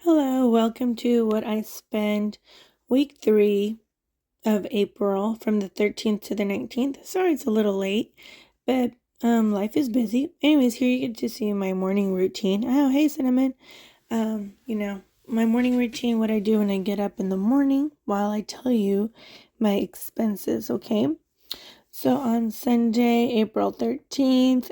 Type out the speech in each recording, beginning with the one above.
Hello, welcome to what I spent week 3 of April from the 13th to the 19th. Sorry it's a little late, but life is busy. Anyways, here you get to see my morning routine. Oh, hey Cinnamon. My morning routine, what I do when I get up in the morning while I tell you my expenses, okay? So on Sunday, April 13th,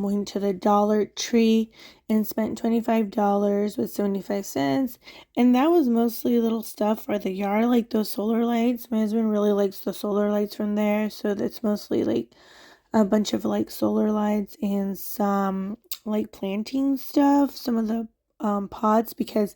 went to the Dollar Tree and spent $25 with 75 cents. And that was mostly little stuff for the yard, like those solar lights. My husband really likes the solar lights from there. So that's mostly like a bunch of like solar lights and some like planting stuff, some of the pots, because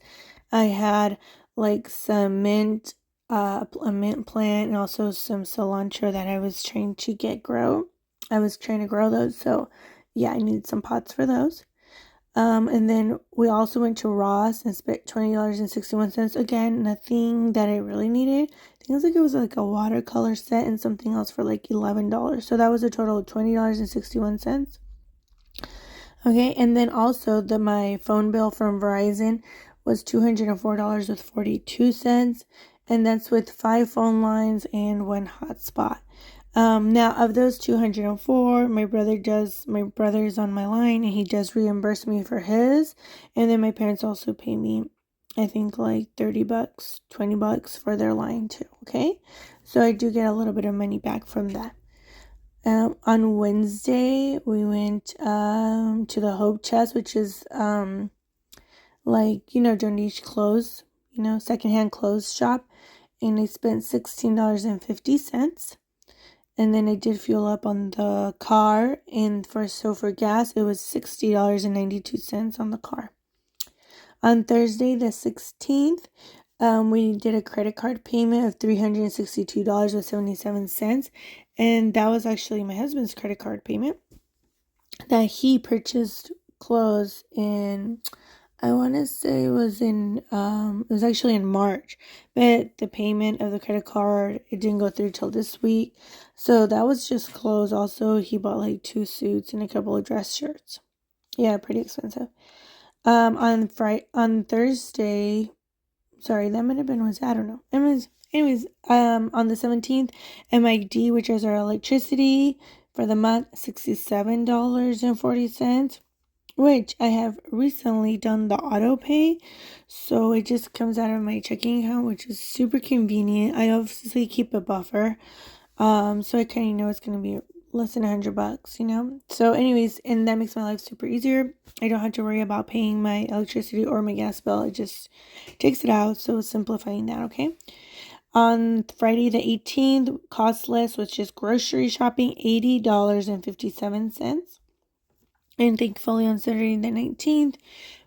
I had like some mint, a mint plant, and also some cilantro that I was trying to get grow. I was trying to grow those, so yeah, I need some pots for those. And then we also went to Ross and spent $20.61. Again, nothing that I really needed. I think it was like a watercolor set and something else for like $11. So that was a total of $20.61. Okay, and then also my phone bill from Verizon was $204 with 42 cents, and that's with 5 phone lines and 1 hotspot. Now of those 204, my brother is on my line and he does reimburse me for his, and then my parents also pay me, I think like $30, $20 for their line too. Okay, so I do get a little bit of money back from that. On Wednesday, we went to the Hope Chest, which is Jonish clothes, secondhand clothes shop, and I spent $16.50. And then I did fuel up on the car, and for gas, it was $60.92 on the car. On Thursday, the 16th, we did a credit card payment of $362 with 77 cents, and that was actually my husband's credit card payment that he purchased clothes in. I want to say it was actually in March, but the payment of the credit card, it didn't go through till this week. So that was just clothes. Also, he bought like 2 suits and a couple of dress shirts. Yeah, pretty expensive. On Thursday, sorry, that might have been was I don't know. Anyways, on the 17th, MID, which is our electricity for the month, $67.40, which I have recently done the auto pay, so it just comes out of my checking account, which is super convenient. I obviously keep a buffer, so I kind of know it's gonna be less than $100, so anyways, and that makes my life super easier. I don't have to worry about paying my electricity or my gas bill. It just takes it out, so it's simplifying that. Okay, on Friday the 18th, cost less, which is grocery shopping, $80.57. And thankfully on Saturday the 19th,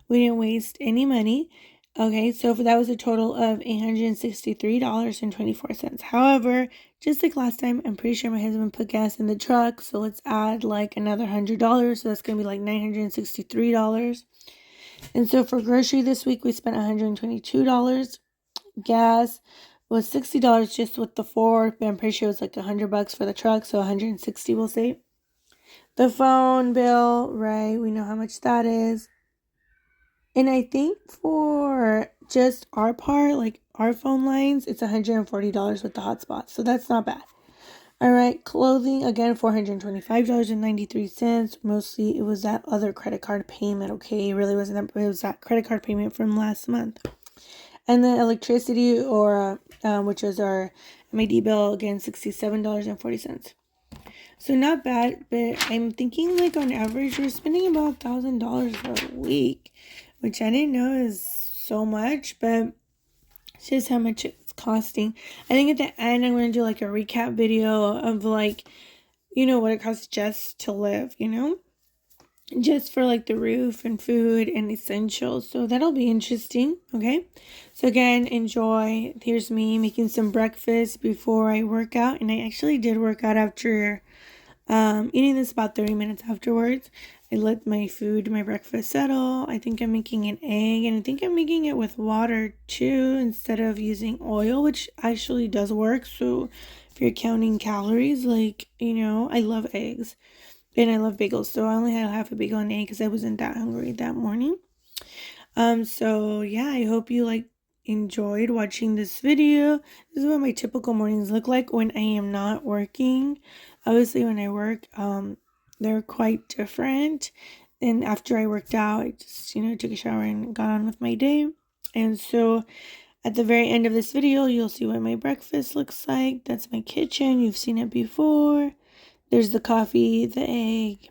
we didn't waste any money. Okay, so that was a total of $863.24. However, just like last time, I'm pretty sure my husband put gas in the truck, so let's add like another $100. So that's going to be like $963. And so for grocery this week, we spent $122. Gas was $60 just with the 4, but I'm pretty sure it was like $100 for the truck, so $160 we'll say. The phone bill, right? We know how much that is. And I think for just our part, like our phone lines, it's $140 with the hotspot. So that's not bad. All right, clothing, again, $425.93. Mostly it was that other credit card payment, okay? It really wasn't that, it was that credit card payment from last month. And then electricity, which was our MID bill, again, $67.40. So not bad, but I'm thinking like on average we're spending about $1,000 a week, which I didn't know is so much, but it's just how much it's costing. I think at the end I'm going to do like a recap video of like, what it costs just to live, just for like the roof and food and essentials. So that'll be interesting. Okay, so again, enjoy. Here's me making some breakfast before I work out, and I actually did work out after eating this about 30 minutes afterwards. I let my breakfast settle. I think I'm making an egg, and I think I'm making it with water too instead of using oil, which actually does work. So if you're counting calories, I love eggs and I love bagels. So I only had half a bagel and egg because I wasn't that hungry that morning. So yeah, I hope you enjoyed watching this video. This is what my typical mornings look like when I am not working. Obviously when I work, they're quite different. And after I worked out, I just, took a shower and got on with my day. And so at the very end of this video, you'll see what my breakfast looks like. That's my kitchen. You've seen it before. There's the coffee, the egg,